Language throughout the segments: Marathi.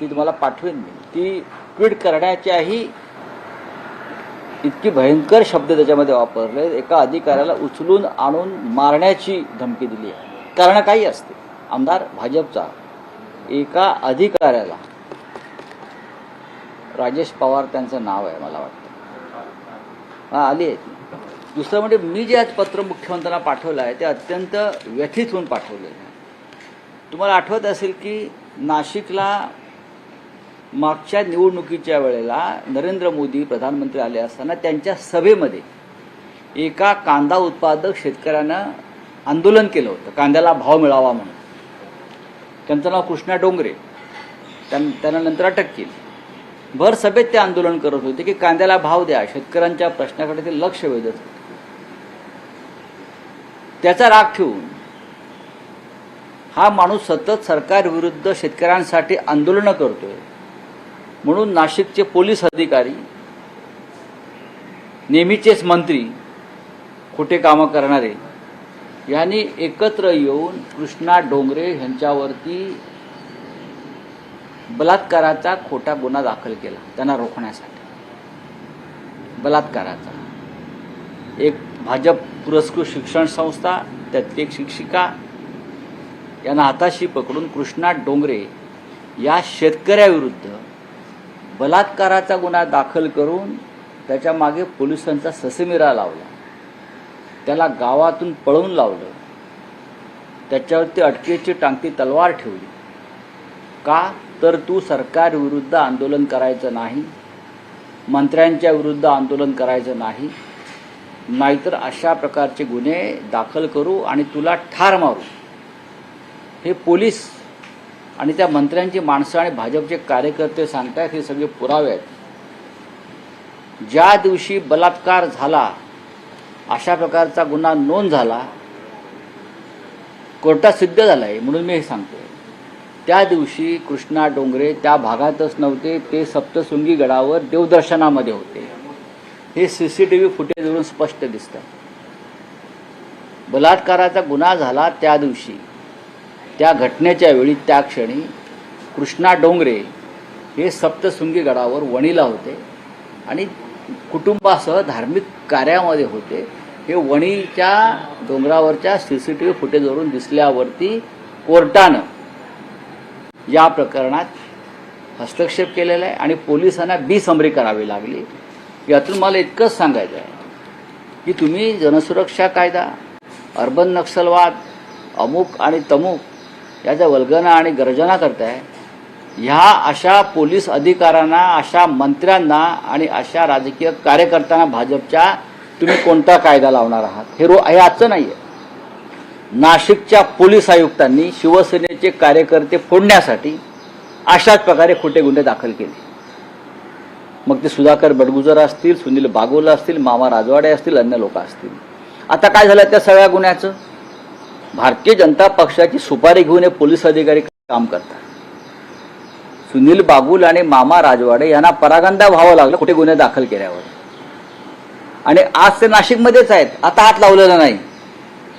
ती तुम्हाला पाठवेन मी, ती ट्विट करण्याच्याही इतकी भयंकर शब्द त्याच्यामध्ये वापरले, एका अधिकाऱ्याला उचलून आणून मारण्याची धमकी दिली आहे. कारण काही असते, आमदार भाजपचा एका अधिकाऱ्याला, राजेश पवार त्यांचं नाव आहे मला वाटतं, आली आहे ती. दुसरं म्हणजे मी जे आज पत्र मुख्यमंत्र्यांना पाठवलं आहे ते अत्यंत व्यथित होऊन पाठवलं आहे. तुम्हाला आठवत असेल की नाशिकला मागच्या निवडणुकीच्या वेळेला नरेंद्र मोदी प्रधानमंत्री आले असताना त्यांच्या सभेमध्ये एका कांदा उत्पादक शेतकऱ्यानं आंदोलन केलं होतं कांद्याला भाव मिळावा म्हणून. त्यांचं नाव कृष्णा डोंगरे. त्यांना नंतर अटक केली. भर सभेत ते आंदोलन करत होते की कांद्याला भाव द्या, शेतकऱ्यांच्या प्रश्नाकडे ते लक्ष वेधत होते. त्याचा राग ठेवून हा माणूस सतत सरकार विरुद्ध शेतकऱ्यांसाठी आंदोलनं करतोय म्हणून नाशिकचे पोलीस अधिकारी, नेहमीचेच मंत्री, खोटे कामं करणारे यांनी एकत्र येऊन कृष्णा डोंगरे यांच्यावरती बलात्काराचा खोटा गुन्हा दाखल केला त्यांना रोखण्यासाठी. बलात्काराचा. एक भाजप पुरस्कृत शिक्षण संस्था, त्यातली एक शिक्षिका यांना हाताशी पकडून कृष्णा डोंगरे या शेतकऱ्याविरुद्ध बलात्काराचा गुन्हा दाखल करून त्याच्या मागे पोलिसांचा ससेमिरा लावला. त्याला गावातून पळवून लावलं. त्याच्यावरती अटकेची टांगती तलवार ठेवली. का तर तू सरकार विरुद्ध आंदोलन करायचं नाही, मंत्र्यांच्या विरुद्ध आंदोलन करायचं नाही, नाहीतर अशा प्रकारचे गुन्हे दाखल करू आणि तुला ठार मारू. हे पोलीस आणि त्या मंत्र्यांची माणसं आणि भाजपचे कार्यकर्ते सांगतात. हे सगळे पुरावे आहेत. ज्या दिवशी बलात्कार झाला, अशा प्रकारचा गुन्हा नोंद झाला, कोर्टात सिद्ध झाला आहे म्हणून मी हे सांगतोय, त्या दिवशी कृष्णा डोंगरे त्या भागातच नव्हते, ते सप्तशृंगी गडावर देवदर्शनामध्ये होते. हे CCTV फुटेजवरून स्पष्ट दिसतं. बलात्काराचा गुन्हा झाला त्या दिवशी, त्या घटनेच्या वेळी, त्या क्षणी कृष्णा डोंगरे हे सप्तशृंगी गडावर वणीला होते आणि कुटुंबासह धार्मिक कार्यामध्ये होते. हे वणीच्या डोंगरावरच्या CCTV फुटेजवरून दिसल्यावरती कोर्टानं या प्रकरणात हस्तक्षेप केलेला आहे आणि पोलिसांना बेसमरी करावी लागली. यातून मला इतकंच सांगायचं आहे की तुम्ही जनसुरक्षा कायदा, अर्बन नक्षलवाद, अमुक आणि तमुक याच्या वल्गना आणि गर्जना करताय. ह्या अशा पोलीस अधिकाऱ्यांना, अशा मंत्र्यांना आणि अशा राजकीय कार्यकर्त्यांना भाजपच्या तुम्ही कोणता कायदा लावणार आहात? हे आजचं नाही आहे. नाशिकच्या पोलीस आयुक्तांनी शिवसेनेचे कार्यकर्ते फोडण्यासाठी अशाच प्रकारे खोटे गुन्हे दाखल केले. मग ते सुधाकर बडगुजर असतील, सुनील बागोल असतील, मामा राजवाडे असतील, अन्य लोक असतील. आता काय झालं त्या सगळ्या गुन्ह्याचं? भारतीय जनता पक्षाची सुपारी घेऊन हे पोलीस अधिकारी काम करतात. सुनील बागुल आणि मामा राजवाडे यांना परागंदा व्हावं लागलं खोटे गुन्हे दाखल केल्यावर. आणि आज ते नाशिकमध्येच आहेत. आता हात लावलेला नाही.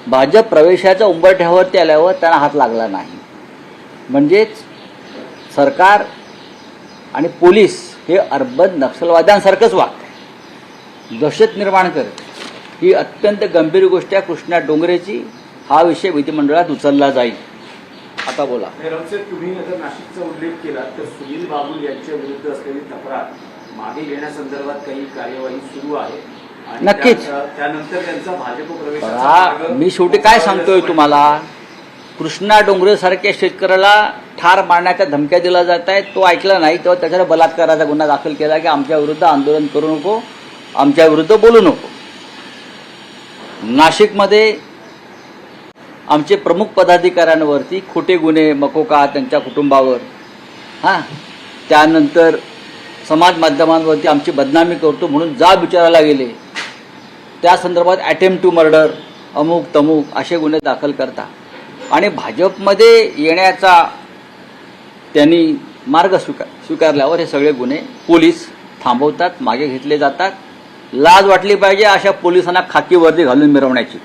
भाजप प्रवेशाच्या उंबरठ्यावरती आल्यावर त्यांना हात लागला नाही. म्हणजेच सरकार आणि पोलीस हे अर्बन नक्षलवाद्यांसारखंच वागते, दहशत निर्माण करते. ही अत्यंत गंभीर गोष्ट आहे कृष्णा डोंगरेची. हा विषय विधिमंडळात उचलला जाईल. आता बोला. तुम्ही आता नाशिकचा उल्लेख केला तर सुनील बाबुल यांच्या विरुद्ध असलेली तक्रार मागे घेण्यासंदर्भात काही कार्यवाही सुरू आहे. नक्कीच. त्यानंतर त्यांचा भाजप प्रवेश. मी शेवटी काय सांगतोय तुम्हाला, कृष्णा डोंगरे सारख्या शेतकऱ्याला ठार मारण्याच्या धमक्या दिल्या जात आहेत. तो ऐकला नाही तेव्हा त्याच्यावर बलात्काराचा गुन्हा दाखल केला की आमच्या विरुद्ध आंदोलन करू नको, आमच्या विरुद्ध बोलू नको. नाशिकमध्ये आमचे प्रमुख पदाधिकाऱ्यांवरती खोटे गुन्हे, मकोका त्यांच्या कुटुंबावर, त्यानंतर समाज माध्यमांवरती आमची बदनामी करतो म्हणून जाब विचारायला गेले, त्या संदर्भात अटेम्प्ट टू मर्डर, अमुक तमुक असे गुन्हे दाखल करता. आणि भाजपमध्ये येण्याचा त्यांनी मार्ग स्वीकारल्यावर हे सगळे गुन्हे पोलीस थांबवतात, मागे घेतले जातात. लाज वाटली पाहिजे अशा पोलिसांना खाकी वर्दी घालून मिरवण्याची.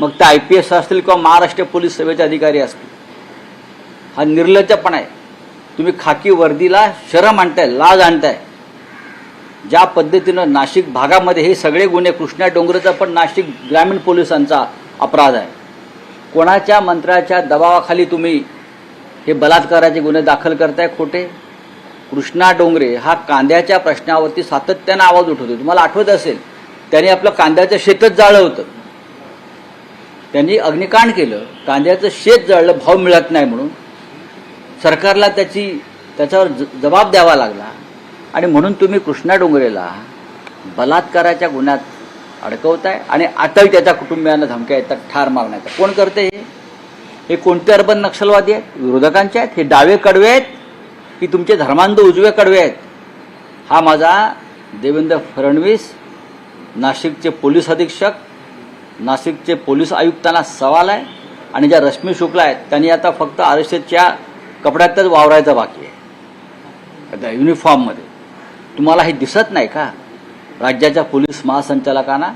मग ते IPS असतील किंवा महाराष्ट्र पोलीस सेवेचे अधिकारी असतील. हा निर्लज्जपणा आहे. तुम्ही खाकी वर्दीला शरम आणताय, लाज आणताय. ज्या पद्धतीनं नाशिक भागामध्ये हे सगळे गुन्हे, कृष्णा डोंगरेचा पण नाशिक ग्रामीण पोलिसांचा अपराध आहे. कोणाच्या मंत्र्याच्या दबावाखाली तुम्ही हे बलात्काराचे गुन्हे दाखल करताय खोटे? कृष्णा डोंगरे हा कांद्याच्या प्रश्नावरती सातत्यानं आवाज उठवतो. तुम्हाला आठवत असेल, त्यांनी आपलं कांद्याचं शेतच जाळलं होतं. त्यांनी अग्निकांड केलं, कांद्याचं शेत जाळलं भाव मिळत नाही म्हणून. सरकारला त्याच्यावर जबाब द्यावा लागला आणि म्हणून तुम्ही कृष्णा डोंगरेला बलात्काराच्या गुन्ह्यात अडकवताय आणि आताही त्याच्या कुटुंबियांना धमक्या येतात ठार मारण्याचा. कोण करते हे कोणते अर्बन नक्षलवादी आहेत? विरोधकांचे आहेत? हे डावे कडवे आहेत की तुमचे धर्मांध उजवे कडवे आहेत? हा माझा देवेंद्र फडणवीस, नाशिकचे पोलीस अधीक्षक, नाशिकचे पोलीस आयुक्तांना सवाल आहे. आणि ज्या रश्मी शुक्ला आहेत त्यांनी आता फक्त आरक्षेच्या कपड्यातच वावरायचं बाकी आहे, आता युनिफॉर्ममध्ये. तुम्हाला हे दिसत नाही का? राज्याच्या पोलीस महासंचालकांना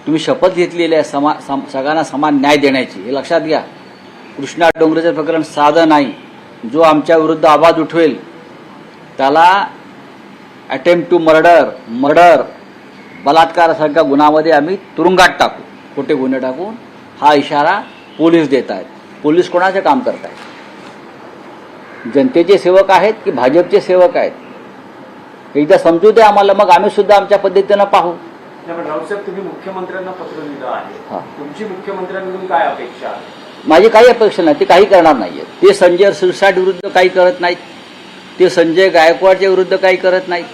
तुम्ही शपथ घेतलेली आहे सगळ्यांना समान न्याय देण्याची. हे लक्षात घ्या. कृष्णा डोंगरेचं प्रकरण साधं नाही. जो आमच्या विरुद्ध आवाज उठवेल त्याला अटेम्प्ट टू मर्डर, बलात्कारासारख्या गुन्ह्यामध्ये आम्ही तुरुंगात टाकू, खोटे गुन्हे टाकून. हा इशारा पोलीस देत आहेत. पोलीस कोणाचं काम करत आहेत? जनतेचे सेवक आहेत की भाजपचे सेवक आहेत? एकदा समजू दे आम्हाला, मग आम्ही सुद्धा आमच्या पद्धतीनं पाहू. राऊतसाहेब, तुम्ही मुख्यमंत्र्यांना पत्र लिहिलं आहे, हा. तुमची मुख्यमंत्र्यांकडून काय अपेक्षा आहे? माझी काही अपेक्षा नाही. ते काही करणार नाहीये. ते संजय सिरसाट विरुद्ध काही करत नाहीत. ते संजय गायकवाडच्या विरुद्ध काही करत नाहीत.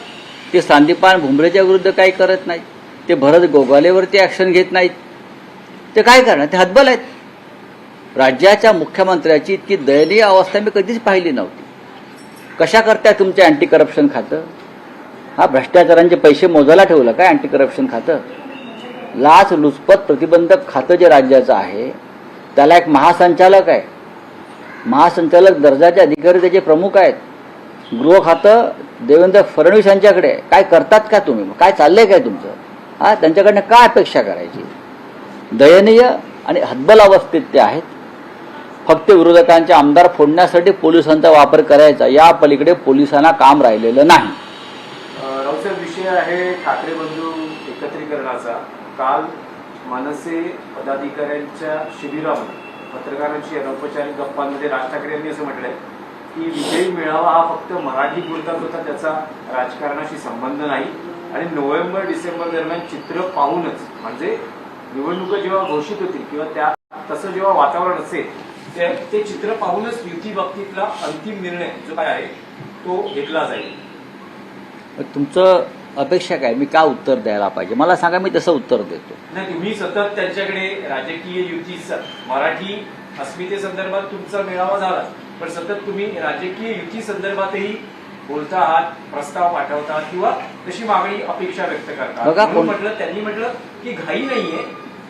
ते संदीपान भुमरेच्या विरुद्ध काही करत नाहीत. ते भरत गोगालेवरती ॲक्शन घेत नाहीत. ते काय करणार? ते हतबल आहेत. राज्याच्या मुख्यमंत्र्याची इतकी दयनीय अवस्था मी कधीच पाहिली नव्हती. कशा करताय तुमचं अँटी करप्शन खातं? हा, भ्रष्टाचारांचे पैसे मोजायला ठेवलं काय अँटी करप्शन खातं? लाचलुचपत प्रतिबंधक खातं जे राज्याचं आहे त्याला एक महासंचालक आहे. महासंचालक दर्जाचे अधिकारी त्याचे प्रमुख आहेत. गृह खातं देवेंद्र फडणवीस यांच्याकडे आहे. काय करतात का तुम्ही? काय चाललंय काय तुमचं? हा, त्यांच्याकडनं काय अपेक्षा करायची? दयनीय आणि हतबल अवस्थेत ते आहेत. फक्त विरोधकांचे आमदार फोडण्यासाठी पोलिसांचा वापर करायचा, या पलीकडे पोलिसांना काम राहिलेलं नाही. राऊतसाहेब, विषय आहे ठाकरे बंधू एकत्रीकरणाचा. काल मनसे पदाधिकाऱ्यांच्या शिबिरामध्ये पत्रकारांशी अनौपचारिक गप्पांमध्ये राज ठाकरे यांनी असं म्हटलंय की विजयी मेळावा हा फक्त मराठी पुरताच होता, त्याचा राजकारणाशी संबंध नाही. आणि नोव्हेंबर डिसेंबर दरम्यान चित्र पाहूनच, म्हणजे निवडणुका जेव्हा घोषित होतील किंवा त्या तसं जेव्हा वातावरण असेल ते चित्र पाहूनच युती बाबतीतला अंतिम निर्णय जो काय आहे तो घेतला जाईल. तुमचं अपेक्षा काय? मी का उत्तर द्यायला पाहिजे? मला सांगा, मी तसं उत्तर देतो. नाही, तुम्ही सतत त्यांच्याकडे राजकीय युती, मराठी अस्मितेसंदर्भात तुमचा मेळावा झाला, पण सतत तुम्ही राजकीय युती संदर्भातही बोलता आहात, प्रस्ताव पाठवता किंवा तशी मागणी अपेक्षा व्यक्त करता. बघा, त्यांनी म्हटलं की घाई नाहीये.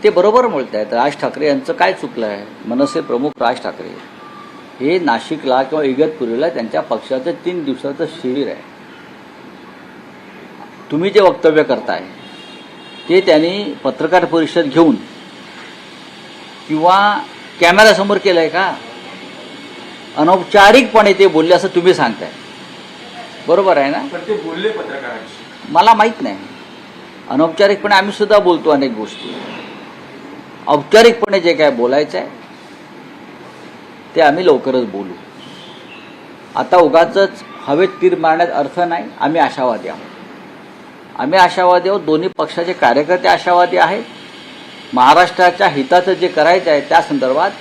ते बरोबर बोलत आहेत. राज ठाकरे यांचं काय चुकलं आहे? मनसे प्रमुख राज ठाकरे हे नाशिकला किंवा इगतपुरीला त्यांच्या पक्षाचं 3 दिवसाचं शिबिर आहे. तुम्ही जे वक्तव्य करताय ते त्यांनी पत्रकार परिषद घेऊन किंवा कॅमेऱ्यासमोर केलंय का? अनौपचारिकपणे ते बोलले असं तुम्ही सांगताय, बरोबर आहे ना? पण ते बोलले पत्रकारांशी, मला माहीत नाही. अनौपचारिकपणे आम्ही सुद्धा बोलतो अनेक गोष्टी. औपचारिकपणे जे काय बोलायचं आहे ते आम्ही लवकरच बोलू. आता उगाचच हवेत तीर मारण्यात अर्थ नाही. आम्ही आशावादी आहोत. दोन्ही पक्षाचे कार्यकर्ते आशावादी आहेत. महाराष्ट्राच्या हिताचं जे करायचं आहे त्या संदर्भात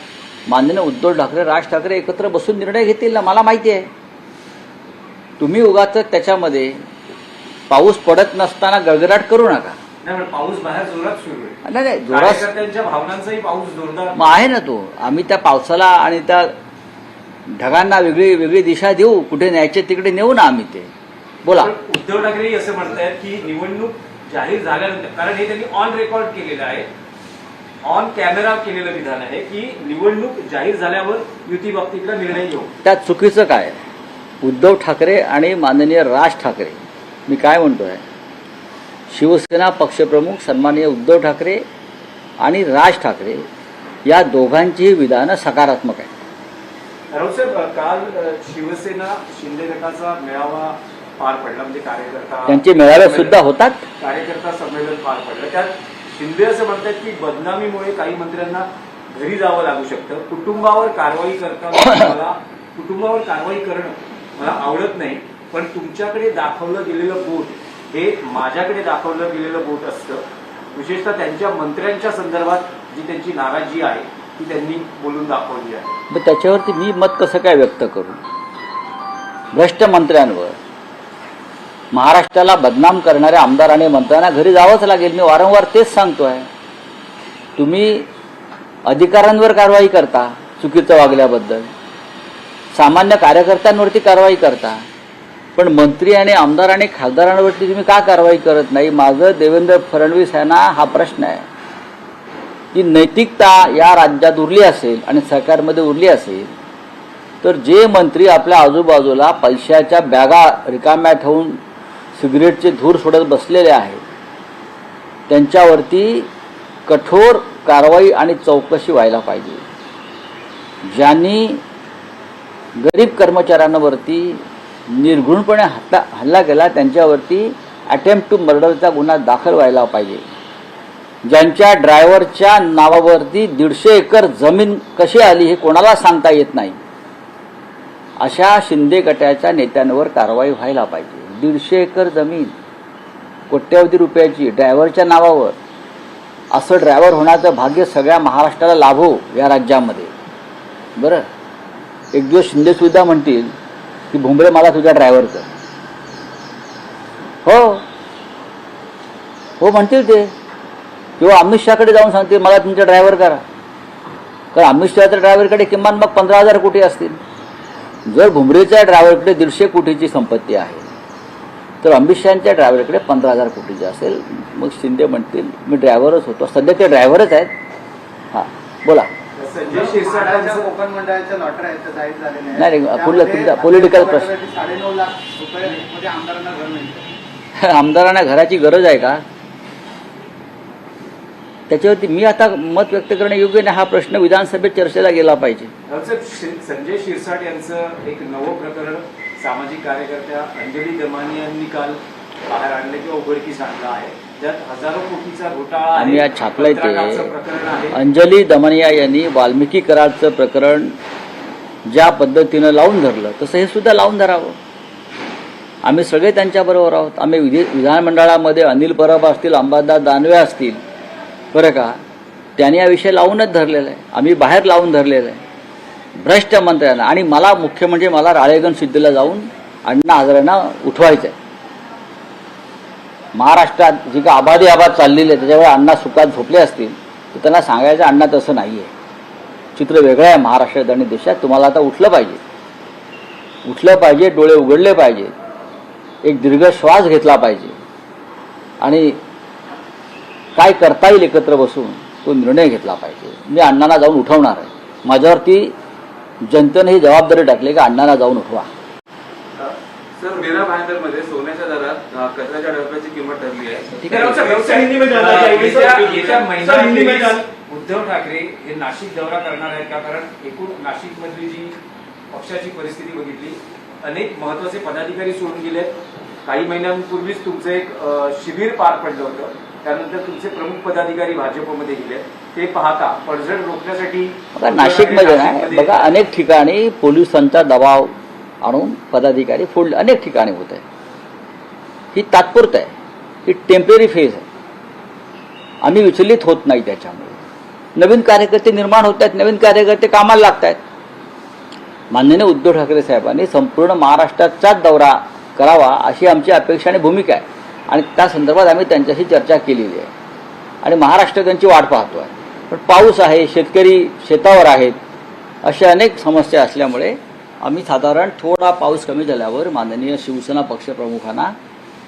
माननीय उद्धव ठाकरे, राज ठाकरे एकत्र बसून निर्णय घेतील ना, मला माहिती आहे. तुम्ही उगाचच त्याच्यामध्ये पाऊस पडत नसताना गळगडाट करू नका. नाही, पाऊस बाहेर जोरात सुरू आहे. नाही, जोरात त्यांच्या भावनांचाही पाऊस जोरदार मग आहे ना तो. आम्ही त्या पावसाला आणि त्या ढगांना वेगळी वेगळी दिशा देऊ, कुठे न्यायचे तिकडे नेऊ ना आम्ही. ते बोला. उद्धव ठाकरे असं म्हणतायत की निवडणूक जाहीर झाल्यानंतर, कारण हे त्यांनी ऑन रेकॉर्ड केलेलं आहे, ऑन कॅमेरा केलेलं विधान आहे की निवडणूक जाहीर झाल्यावर युती बाबतीतला निर्णय घेऊ. त्यात चुकीचं काय? उद्धव ठाकरे आणि माननीय राज ठाकरे, मी काय म्हणतोय, शिवसेना पक्षप्रमुख सन्माननीय उद्धव ठाकरे आणि राज ठाकरे या दोघांचीही विधानं सकारात्मक आहेत. राऊत साहेब, काल शिवसेना शिंदे गटाचा मेळावा पार पडला, म्हणजे कार्यकर्ता त्यांचे मेळावे सुद्धा होतात. कार्यकर्ता संमेलन पार पडलं. त्यात शिंदे असं म्हणतात की बदनामीमुळे काही मंत्र्यांना घरी जावं लागू शकतं. कुटुंबावर कारवाई करणं मला आवडत नाही, पण तुमच्याकडे दाखवलं गेलेलं बोट हे माझ्याकडे दाखवलं गेलेलं बोट असतं. विशेषतः त्यांच्या मंत्र्यांच्या संदर्भात जी त्यांची नाराजी आहे ती त्यांनी बोलून दाखवली आहे. मग त्याच्यावरती मी मत कसं काय व्यक्त करू? भ्रष्ट मंत्र्यांवर, महाराष्ट्राला बदनाम करणाऱ्या आमदार आणि मंत्र्यांना घरी जावंच लागेल. मी वारंवार तेच सांगतोय. तुम्ही अधिकाऱ्यांवर कारवाई करता चुकीचं वागल्याबद्दल, सामान्य कार्यकर्त्यांवरती कारवाई करता, पण मंत्री आणि आमदार आणि खासदारांवरती तुम्ही का कारवाई करत नाही? माझं देवेंद्र फडणवीस यांना हा प्रश्न आहे की नैतिकता या राज्यात उरली असेल आणि सरकारमध्ये उरली असेल तर जे मंत्री आपल्या आजूबाजूला पैशाच्या बॅगा रिकाम्या ठेवून सिगरेटचे धूर सोडत बसलेले आहेत त्यांच्यावरती कठोर कारवाई आणि चौकशी व्हायला पाहिजे. ज्यांनी गरीब कर्मचाऱ्यांवरती निर्घृणपणे हल्ला केला त्यांच्यावरती अटेम्प्ट टू मर्डरचा गुन्हा दाखल व्हायला पाहिजे. ज्यांच्या ड्रायव्हरच्या नावावरती 150 एकर जमीन कशी आली हे कोणाला सांगता येत नाही, अशा शिंदे गटाच्या नेत्यांवर कारवाई व्हायला पाहिजे. 150 एकर जमीन कोट्यवधी रुपयाची ड्रायव्हरच्या नावावर, असं ड्रायव्हर होण्याचं भाग्य सगळ्या महाराष्ट्राला लाभो या राज्यामध्ये. बरं, एक दिवस शिंदे सुद्धा म्हणतील की भुमरे मला तुझा ड्रायव्हर कर. हो हो म्हणतील ते, किंवा अमित शहाकडे जाऊन सांगतील मला तुमचा ड्रायव्हर करा. कारण अमित शहाच्या ड्रायव्हरकडे किमान मग 15,000 कोटी असतील. जर भुमरेच्या ड्रायव्हरकडे 150 कोटीची संपत्ती आहे तर अमित शहाच्या ड्रायव्हरकडे 15,000 कोटीची असेल. मग शिंदे म्हणतील मी ड्रायव्हरच होतो. सध्या ते ड्रायव्हरच आहेत. हां बोला. संजय शिरसाट कोकण मंडळाच्या लॉटरी आहेत जाहीर झालेल्या नाही तुमचा पॉलिटिकल प्रश्न. 9.5 लाख रुपये आमदारांना घर मिळतं. आमदारांना घराची गरज आहे का? त्याच्यावरती मी आता मत व्यक्त करणं योग्य नाही. हा प्रश्न विधानसभेत चर्चेला गेला पाहिजे. संजय शिरसाट यांचं एक नवं प्रकरण सामाजिक कार्यकर्त्या अंजली दमानी यांनी काल बाहेर आणलं किंवा उघडकीस आणलं आहे, ज्यात हजारो कोटीचा घोटाळा आम्ही आज छापलंय प्रकरण ते. आहे. अंजली दमनिया यांनी वाल्मिकी करारचं प्रकरण ज्या पद्धतीनं लावून धरलं तसं हे सुद्धा लावून धरावं. आम्ही सगळे त्यांच्याबरोबर आहोत. आम्ही विधानमंडळामध्ये अनिल परब असतील, अंबादास दानवे असतील, बरं का, त्यांनी हा विषय लावूनच धरलेला आहे. आम्ही बाहेर लावून धरलेला आहे भ्रष्ट मंत्र्यांना. आणि मला मुख्य म्हणजे मला राळेगण सिद्धीला जाऊन अण्णा हजारेंना उठवायचं आहे. महाराष्ट्रात जी का आबादी चाललेली आहे त्याच्यामुळे अण्णा सुखात झोपले असतील तर त्यांना सांगायचं अण्णा तसं नाही आहे, चित्र वेगळं आहे महाराष्ट्रात आणि देशात. तुम्हाला आता उठलं पाहिजे, डोळे उघडले पाहिजे, एक दीर्घ श्वास घेतला पाहिजे आणि काय करता येईल एकत्र बसून तो निर्णय घेतला पाहिजे. मी अण्णांना जाऊन उठवणार आहे. माझ्यावरती जनतेने ही जबाबदारी टाकली की अण्णांना जाऊन उठवा. सर, मीरा भाईंदरमध्ये सोन्याच्या दरात कचऱ्याच्या डब्याची किंमत ठरली आहे. येत्या महिन्यात उद्धव ठाकरे हे नाशिक दौरा करणार आहेत का? कारण एकूण नाशिक मधली जी पक्षाची परिस्थिती बघितली, अनेक महत्वाचे पदाधिकारी सोडून गेलेत. काही महिन्यांपूर्वीच तुमचं एक शिबिर पार पडलं होतं, त्यानंतर तुमचे प्रमुख पदाधिकारी भाजपमध्ये गेले. ते पाहता पडझड रोखण्यासाठी नाशिकमध्ये नाही बघा, अनेक ठिकाणी पोलिसांचा दबाव आणून पदाधिकारी फोडले, अनेक ठिकाणी होत आहे. ही तात्पुरतं आहे, ही टेम्पररी फेज आहे. आम्ही विचलित होत नाही. त्याच्यामुळे नवीन कार्यकर्ते निर्माण होत आहेत, नवीन कार्यकर्ते कामाला लागत आहेत. माननीय उद्धव ठाकरे साहेबांनी संपूर्ण महाराष्ट्राचाच दौरा करावा अशी आमची अपेक्षा आणि भूमिका आहे आणि त्या संदर्भात आम्ही त्यांच्याशी चर्चा केलेली आहे आणि महाराष्ट्र त्यांची वाट पाहतो आहे. पण पाऊस आहे, शेतकरी शेतावर आहेत, अशा अनेक समस्या असल्यामुळे आम्ही साधारण थोडा पाऊस कमी झाल्यावर माननीय शिवसेना पक्षप्रमुखांना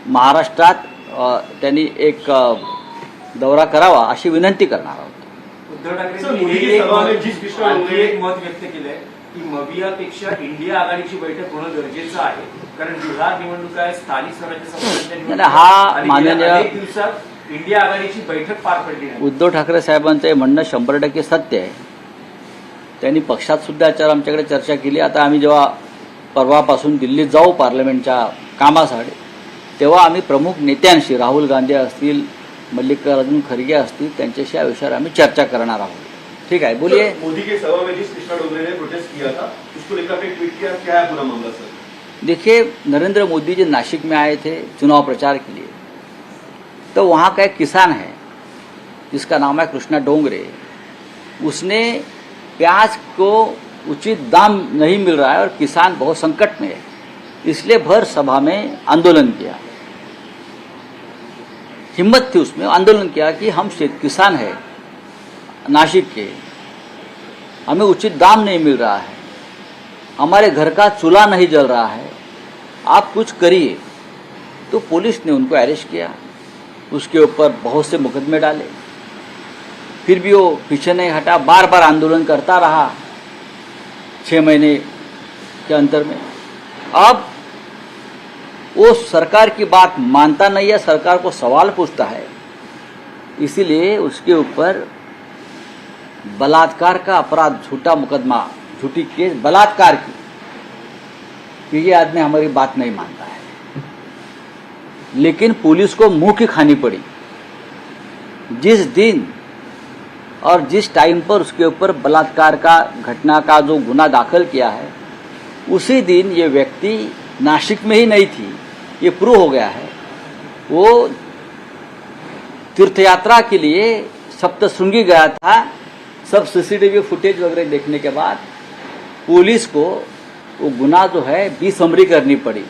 महाराष्ट्रात त्यांनी एक दौरा करावा अशी विनंती करणार आहोत. उद्धव ठाकरे एक मत व्यक्त केलंय की मवियापेक्षा इंडिया आघाडीची बैठक होणं गरजेचं आहे, कारण बिहार निवडणूक आहे, स्थानिक स्वराज्य संस्थांच्या निवडणूक हा माननीय अनेक दिवसात इंडिया आघाडीची बैठक पार पडली नाही. उद्धव ठाकरे साहेबांचं हे म्हणणं 100% सत्य आहे. त्यांनी पक्षात सुद्धा आमच्याकडे चर्चा केली. आता आम्ही जेव्हा परवापासून दिल्लीत जाऊ पार्लमेंटच्या कामासाठी, तेव्हा आम्ही प्रमुख नेत्यांशी, राहुल गांधी असतील, मल्लिकार्जुन खरगे असतील, त्यांच्याशी या विषयावर आम्ही चर्चा करणार आहोत. ठीक है, बोलिए. सर, मोदी के सभा में जिस कृष्णा डोंगरे ने प्रोटेस्ट किया था, उसको लेकर आपने ट्वीट किया, क्या है पूरा मामला सर? देखिए, नरेंद्र मोदी जी नासिक में आए थे चुनाव प्रचार के लिए, तो वहाँ का एक किसान है जिसका नाम है कृष्णा डोंगरे. उसने प्याज को उचित दाम नहीं मिल रहा है और किसान बहुत संकट में है, इसलिए भर सभा में आंदोलन किया. हिम्मत थी उसमें, आंदोलन किया कि हम किसान हैं नासिक के, हमें उचित दाम नहीं मिल रहा है, हमारे घर का चूल्हा नहीं जल रहा है, आप कुछ करिए. तो पुलिस ने उनको अरेस्ट किया, उसके ऊपर बहुत से मुकदमे डाले, फिर भी वो पीछे नहीं हटा, बार बार आंदोलन करता रहा 6 महीने के अंतर में. अब वो सरकार की बात मानता नहीं है, सरकार को सवाल पूछता है, इसीलिए उसके ऊपर बलात्कार का अपराध, झूठा मुकदमा, झूठी केस बलात्कार की, कि ये आदमी हमारी बात नहीं मानता है. लेकिन पुलिस को मुंह की खानी पड़ी. जिस दिन और जिस टाइम पर उसके ऊपर बलात्कार का घटना का जो गुना दाखिल किया है, उसी दिन ये व्यक्ति नासिक में ही नहीं थी, ये प्रूव हो गया है. वो तीर्थयात्रा के लिए सप्तशृंगी गया था. सब सीसीटीवी फुटेज वगैरह देखने के बाद पुलिस को वो गुना जो है बेसमरी करनी पड़ी.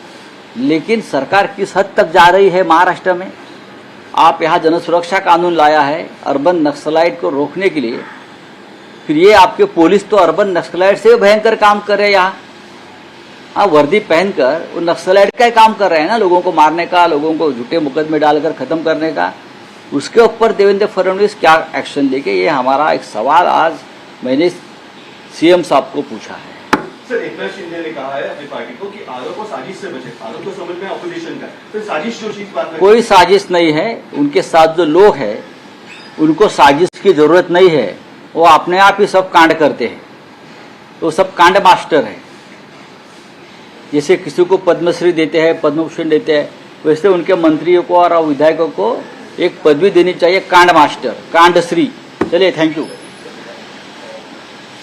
लेकिन सरकार किस हद तक जा रही है महाराष्ट्र में. आप यहाँ जनसुरक्षा कानून लाया है अर्बन नक्सलाइट को रोकने के लिए, फिर ये आपके पुलिस तो अर्बन नक्सलाइट से भयंकर काम कर रहे हैं यहाँ. हाँ, वर्दी पहनकर वो नक्सलाइट का ही काम कर रहे हैं ना, लोगों को मारने का, लोगों को झूठे मुकदमे डालकर खत्म करने का. उसके ऊपर देवेंद्र फडणवीस क्या एक्शन लेंगे, ये हमारा एक सवाल आज मैंने सीएम साहब को पूछा है. सर, एकनाथ शिंदे ने कहा है अपनी पार्टी को कि आरोप और साजिश से बचे. आरोप तो समझ में अपोजिशन का है, तो साजिश जो चीज बात कोई साजिश नहीं है. उनके साथ जो लोग हैं उनको साजिश की जरूरत नहीं है, वो अपने आप ही सब कांड करते हैं, वो सब कांड मास्टर है. जैसे किसी को पद्मश्री देते हैं, पद्मभूषण देते हैं, वैसे उनके मंत्रियों को और विधायकों को एक पदवी देनी चाहिए, कांड मास्टर, कांड श्री. चलिए, थैंक यू.